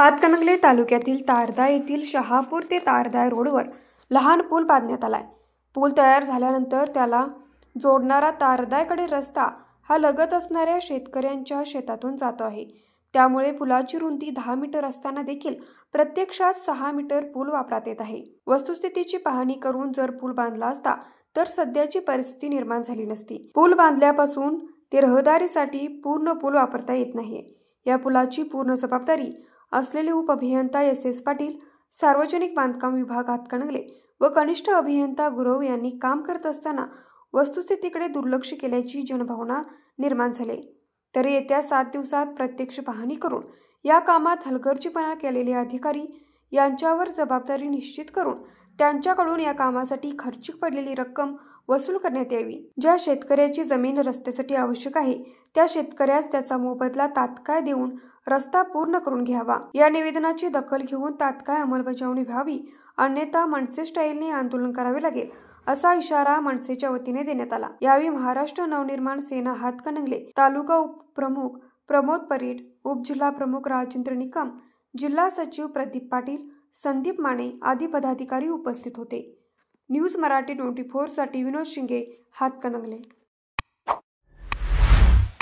हातकणंगले तालुक्यातील तारदा येथील शहापूर ते तारदा रोडवर लहान पूल बांधण्यात आलाय। पूल तयार झाल्यानंतर त्याला जोडणारा तारदाकडे रस्ता हा लगत असणाऱ्या शेतकऱ्यांच्या शेतातून जातो आहे। त्यामुळे पुलाची रुंदी 10 मीटर असताना देखील प्रत्यक्षात 6 मीटर पूल वापरात येत आहे। वस्तुस्थितीची पाहणी करून जर पूल बांधला असता तर सध्याची परिस्थिती निर्माण झाली नसती। पूल बांधल्यापासून ते रहदारीसाठी पूर्ण पूल वापरता येत नाही। या पुलाची पूर्ण जबाबदारी असलेले उपअभियंता एस पाटील, सार्वजनिक बांधकाम विभाग हातकणंगले व कनिष्ठ अभियंता गुरव यांनी काम करत असताना वस्तुस्थितीकडे दुर्लक्ष केल्याची जनभावना निर्माण झाली। तर येत्या 7 दिवसात प्रत्यक्ष पाहणी करून या कामात हलगर्जीपणा केलेले अधिकारी यांच्यावर जबाबदारी निश्चित करून त्यांच्याकडून या कामासाठी खर्चिक पडलेली रक्कम वसूल करण्यात यावी। ज्या शेतकऱ्याची जमीन रस्त्यासाठी आवश्यक आहे त्या शेतकऱ्यास त्याचा मोबदला तात्काळ देऊन रस्ता पूर्ण करून घ्यावा। या निवेदनाची दखल घेऊन तात्काळ अंमलबजावणी व्हावी, अन्यथा मनसे स्टाईलने आंदोलन करावे लागेल असा इशारा मनसेच्या वतीने देण्यात आला। यावेळी महाराष्ट्र नवनिर्माण सेना हातकणंगले तालुका उपप्रमुख प्रमोद परीट, उपजिल्हा प्रमुख राजेंद्र निकम, जिल्हा सचिव प्रदीप पाटील, संदीप माने आदी पदाधिकारी उपस्थित होते। न्यूज मराठी 24 साठी विनोद शिंगे, हातकणंगले।